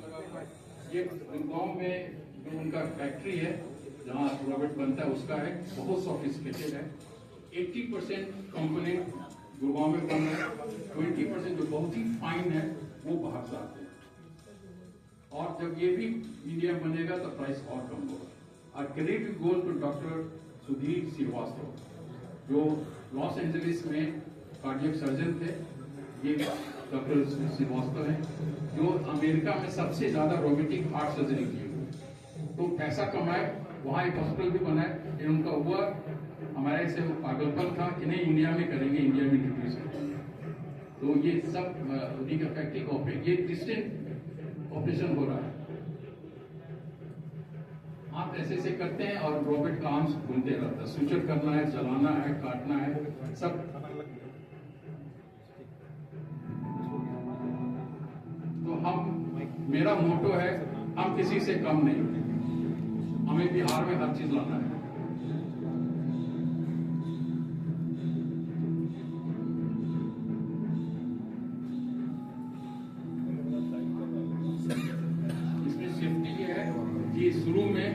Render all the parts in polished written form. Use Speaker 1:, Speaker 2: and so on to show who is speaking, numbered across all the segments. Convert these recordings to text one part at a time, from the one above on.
Speaker 1: ये गुड़गांव में जो उनका फैक्ट्री है जहाँ रोबोट बनता है उसका है, बहुत सोफिस्टिकेटेड है। 80% कंपोनेंट गुड़गांव में बन रहा है, 20% जो बहुत ही फाइन है वो बाहर से आते हैं। और जब ये भी इंडिया बनेगा तो प्राइस और कम होगा। और credit goes to doctor Sudhir Shrivastava, जो लॉस एंजलिस में कार्डियक सर्जन थे। ये डॉक्टर श्रीवास्तव हैं जो अमेरिका में सबसे ज्यादा रोबोटिक हार्ट सर्जरी की है। तो पैसा कमाए, वहाँ एक हॉस्पिटल भी बनाए। ये उनका हुआ हमारे से पागलपन था कि नहीं इंडिया में करेंगे, इंडिया में इंट्रोड्यूस करेंगे। तो ये सब उन्हीं का फैक्ट्री ऑपरेशन, ये डिस्टेंट ऑपरेशन हो रहा है। आप ऐसे ऐसे करते हैं और रोबोट का आर्म्स घूमते रहता है, सूचर करना है, चलाना है, काटना है, सब। तो मेरा मोटो है, हम किसी से कम नहीं, हमें बिहार में हर चीज लाना है। इसमें सेफ्टी ये है कि शुरू में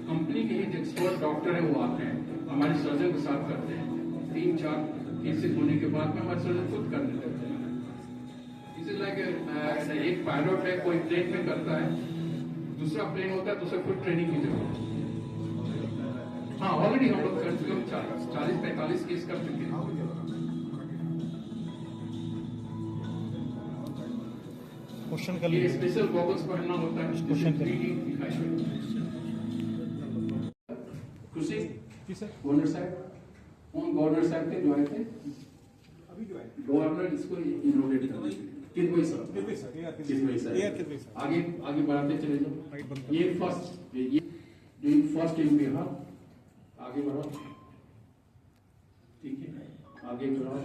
Speaker 1: कंपनी के ही एक्सपर्ट डॉक्टर है वो आते हैं, हमारे सर्जन के साथ करते हैं। 3-4 केसेस होने के बाद में हमारे सर्जन खुद करने लगते हैं। इसे लाइक एक पायलट है, कोई प्लेन में करता है, दूसरा प्लेन होता है तो उसे खुद ट्रेनिंग की जरूरत है। हाँ, ऑलरेडी हम लोग 40-45 केस कर चुके हैं।
Speaker 2: क्वेश्चन कर
Speaker 1: ये स्पेशल गॉगल्स पहनना होता है।
Speaker 2: क्वेश्चन
Speaker 1: खुशी गवर्नर साहब, कौन गवर्नर साहब थे जो आए थे?
Speaker 2: अभी जो है
Speaker 1: गवर्नर इसको इनोवेट कर किदवई साहब आगे आगे बढ़ाते चले जाओ। ये फर्स्ट इन बिहार, आगे बढ़ाओ, ठीक है, आगे बढ़ाओ।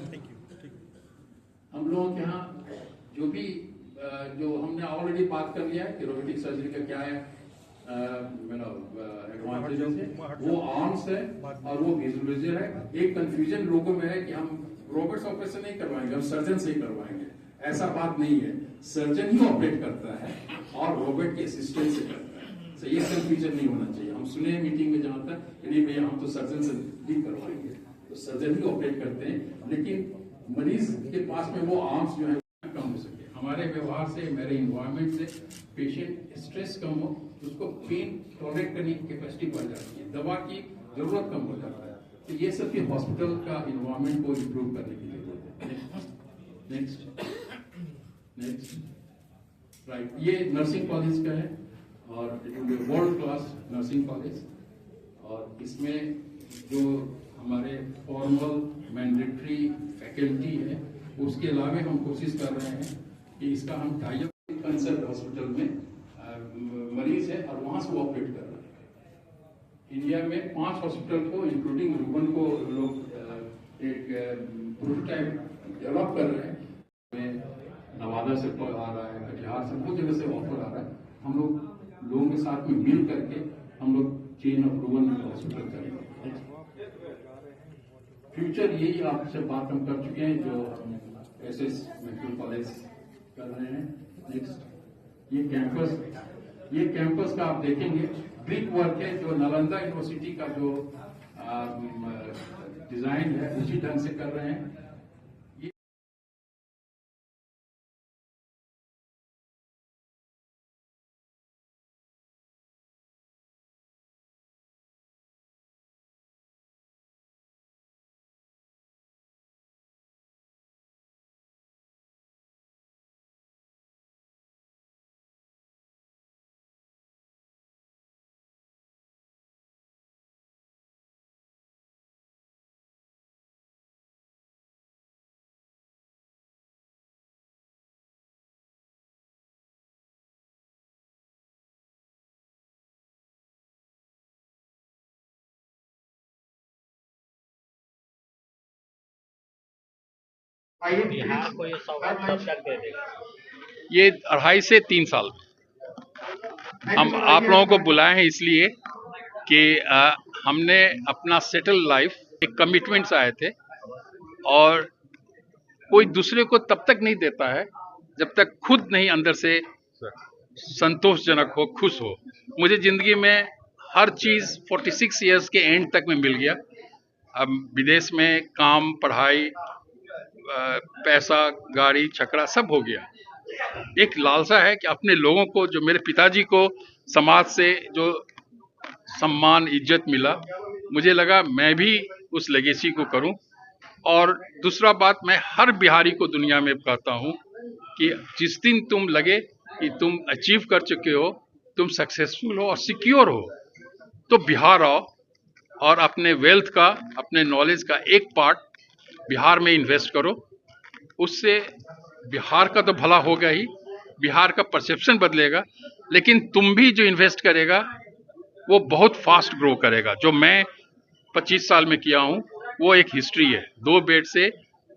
Speaker 1: हम लोगों के यहाँ जो भी जो हमने ऑलरेडी बात कर लिया है कि रोबोटिक सर्जरी का क्या है एडवांटेजेस है, वो आर्म्स है और वो विजुअलाइजर है। एक कंफ्यूजन लोगों में है कि हम रोबोट्स ऑपरेशन नहीं करवाएंगे, हम सर्जन से ही करवाएंगे। ऐसा बात नहीं है, सर्जन ही ऑपरेट करता है और रोबोट के असिस्टेंट से करता है। तो ये कंफ्यूजन नहीं होना चाहिए। हम सुने मीटिंग में जहां तक कि नहीं भैया हम तो सर्जन से ही करवाएंगे, तो सर्जन ही ऑपरेट करते हैं, लेकिन मरीज के पास में वो आर्म्स जो है कम हो सके। हमारे व्यवहार से, मेरे इन्वायरमेंट से पेशेंट स्ट्रेस कम हो, उसको पेन टॉलरेट करने की कैपेसिटी बढ़ जाती है, दवा की जरूरत कम हो जाता है। तो ये सब के हॉस्पिटल का इन्वायरमेंट को इम्प्रूव करने की जरूरत है। नेक्स्ट राइट, ये नर्सिंग कॉलेज का है और वर्ल्ड क्लास नर्सिंग कॉलेज। और इसमें जो हमारे फॉर्मल मैंडेटरी फैकल्टी है, उसके अलावा हम कोशिश कर रहे हैं कि इसका हम टाइप कंसर्ट हॉस्पिटल में मरीज है और वहां से वो ऑपरेट कर रहे हैं। इंडिया में 5 हॉस्पिटल को इंक्लूडिंग रुबन को लोग एक प्रोटोटाइप डेवलप कर रहे हैं। नवादा से आ रहा है, कटिहार से, बहुत जगह से ऑफर आ रहा है। हम लोगों के साथ में मिल करके हम लोग चेन ऑफ रुबन हॉस्पिटल करेंगे। फ्यूचर यही आपसे बात हम कर चुके हैं जो एसएस मेडिकल कॉलेज कर रहे हैं। नेक्स्ट, ये कैंपस का आप देखेंगे ब्रिक वर्क है, जो नालंदा यूनिवर्सिटी का जो डिजाइन है उसी ढंग से कर रहे हैं।
Speaker 3: बिहार को ये सौगात कब तक दे देगा?
Speaker 1: ये 2.5 से 3 साल। हम आप लोगों को बुलाए हैं इसलिए कि हमने अपना सेटल लाइफ एक कमिटमेंट से आए थे और कोई दूसरे को तब तक नहीं देता है जब तक खुद नहीं अंदर से संतोषजनक हो, खुश हो। मुझे जिंदगी में हर चीज 46 इयर्स के एंड तक में मिल गया। अब विदेश में काम, पढ़ाई, पैसा, गाड़ी, छकड़ा सब हो गया। एक लालसा है कि अपने लोगों को, जो मेरे पिताजी को समाज से जो सम्मान, इज्जत मिला, मुझे लगा मैं भी उस लेगेसी को करूं। और दूसरा बात, मैं हर बिहारी को दुनिया में कहता हूं कि जिस दिन तुम लगे कि तुम अचीव कर चुके हो, तुम सक्सेसफुल हो और सिक्योर हो, तो बिहार आओ और अपने वेल्थ का, अपने नॉलेज का एक पार्ट बिहार में इन्वेस्ट करो। उससे बिहार का तो भला होगा ही, बिहार का परसेप्शन बदलेगा, लेकिन तुम भी जो इन्वेस्ट करेगा वो बहुत फास्ट ग्रो करेगा। जो मैं 25 साल में किया हूं वो एक हिस्ट्री है। 2 बेड से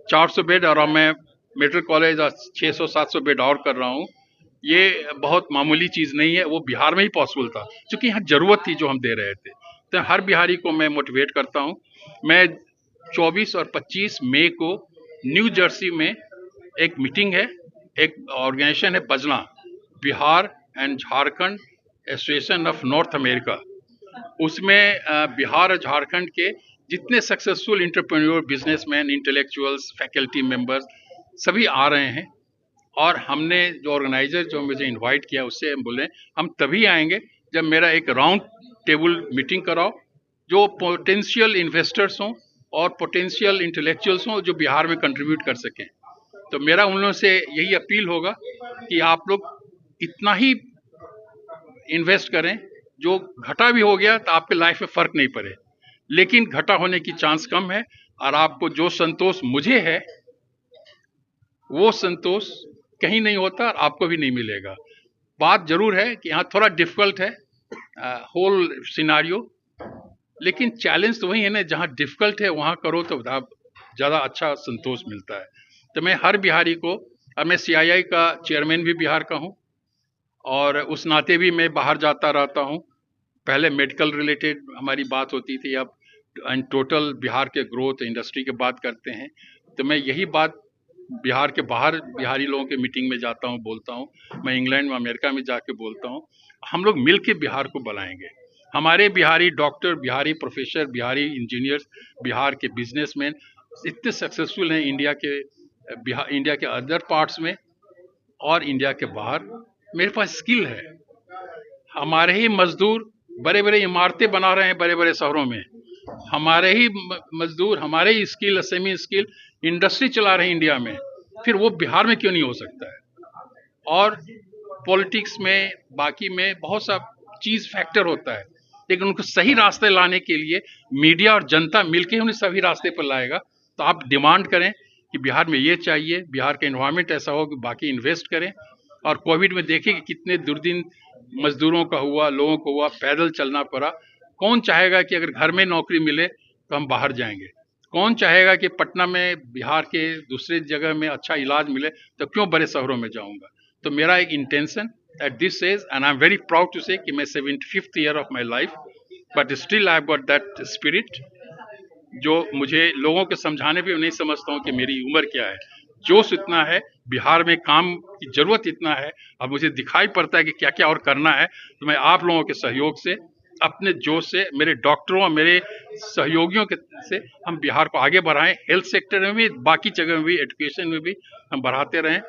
Speaker 1: 400 बेड, और मैं मेडिकल कॉलेज 600-700 बेड और कर रहा हूं। ये बहुत मामूली चीज नहीं है, वो बिहार में ही पॉसिबल था, क्योंकि यहाँ जरूरत थी जो हम दे रहे थे। तो हर बिहारी को मैं मोटिवेट करता हूं। मैं 24 और 25 मई को न्यू जर्सी में एक मीटिंग है, एक ऑर्गेनाइजेशन है बजना, Bihar and Jharkhand association of North America. उसमें बिहार और झारखंड के जितने successful entrepreneur, businessman, intellectuals, faculty members सभी आ रहे हैं। और हमने जो ऑर्गेनाइजर जो मुझे इनवाइट किया, उससे हम बोले हम तभी आएंगे जब मेरा एक राउंड टेबल मीटिंग कराओ, जो पोटेंशियल इन्वेस्टर्स हों और पोटेंशियल इंटेलेक्चुअल्स हों जो बिहार में कंट्रीब्यूट कर सकें। तो मेरा उन लोगों से यही अपील होगा कि आप लोग इतना ही इन्वेस्ट करें, जो घटा भी हो गया तो आपके लाइफ में फर्क नहीं पड़े, लेकिन घटा होने की चांस कम है। और आपको जो संतोष मुझे है वो संतोष कहीं नहीं होता और आपको भी नहीं मिलेगा। बात जरूर है कि यहाँ थोड़ा डिफिकल्ट है होल सिनारियो, लेकिन चैलेंज तो वही है ना, जहाँ डिफिकल्ट है वहाँ करो तो ज़्यादा अच्छा संतोष मिलता है। तो मैं हर बिहारी को, और मैं CII का चेयरमैन भी बिहार का हूँ, और उस नाते भी मैं बाहर जाता रहता हूँ। पहले मेडिकल रिलेटेड हमारी बात होती थी, अब टोटल बिहार के ग्रोथ इंडस्ट्री की बात करते हैं। तो मैं यही बात बिहार के बाहर बिहारी लोगों के मीटिंग में जाता हूँ, बोलता हूँ। मैं इंग्लैंड में, अमेरिका में जाके बोलता हूँ। हम लोग मिल के बिहार को बनाएंगे। हमारे Bihari doctor, Bihari professor, Bihari engineers, Bihar के बिजनेसमैन इतने सक्सेसफुल हैं इंडिया के अदर पार्ट्स में और इंडिया के बाहर। मेरे पास स्किल है। हमारे ही मजदूर बड़े बड़े इमारतें बना रहे हैं बड़े बड़े शहरों में। हमारे ही मजदूर, हमारे ही स्किल, सेमी स्किल इंडस्ट्री चला रहे हैं इंडिया में। फिर वो बिहार में क्यों नहीं हो सकता है? और पॉलिटिक्स में, बाकी में बहुत सा चीज फैक्टर होता है, लेकिन उनको सही रास्ते लाने के लिए मीडिया और जनता मिलकर ही उन्हें सही रास्ते पर लाएगा। तो आप डिमांड करें कि बिहार में ये चाहिए, बिहार का एनवायरनमेंट ऐसा हो कि बाकी इन्वेस्ट करें। और कोविड में देखिए कि कितने दुर्दिन मजदूरों का हुआ, लोगों को हुआ, पैदल चलना पड़ा। कौन चाहेगा कि अगर घर में नौकरी मिले तो हम बाहर जाएंगे? कौन चाहेगा कि पटना में, बिहार के दूसरे जगह में अच्छा इलाज मिले तो क्यों बड़े शहरों में जाऊंगा? तो मेरा एक intention at this age, and I am very proud to say कि मैं 75th year of my life, but still I have got that spirit, जो मुझे लोगों के समझाने पे नहीं समझता हूँ कि मेरी उम्र क्या है। जोश इतना है, बिहार में काम की जरूरत इतना है, और मुझे दिखाई पड़ता है कि क्या क्या और करना है। तो मैं आप लोगों के सहयोग से, अपने जोश से, मेरे डॉक्टरों और मेरे सहयोगियों के से हम बिहार को आगे बढ़ाएं। हेल्थ सेक्टर में भी, बाकी जगह में भी, एजुकेशन में भी हम बढ़ाते रहें।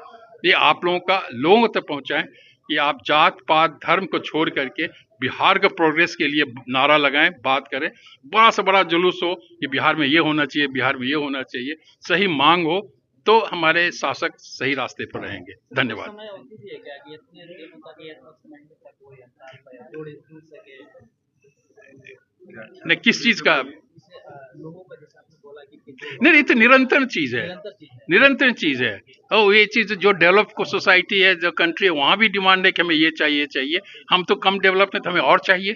Speaker 1: ये आप लोगों का लोगों तक पहुंचाएं कि आप जात पात धर्म को छोड़ करके बिहार के प्रोग्रेस के लिए नारा लगाएं, बात करें। बड़ा से बड़ा जुलूस हो कि बिहार में ये होना चाहिए, बिहार में ये होना चाहिए, सही मांग हो, तो हमारे शासक सही रास्ते पर रहेंगे। धन्यवाद। नहीं, किस चीज का? नहीं, ये तो निरंतर चीज है, निरंतर चीज है। और ये चीज जो डेवलप को सोसाइटी है, जो कंट्री है, वहां भी डिमांड है कि हमें ये चाहिए। हम तो कम डेवलप में, तो हमें और चाहिए।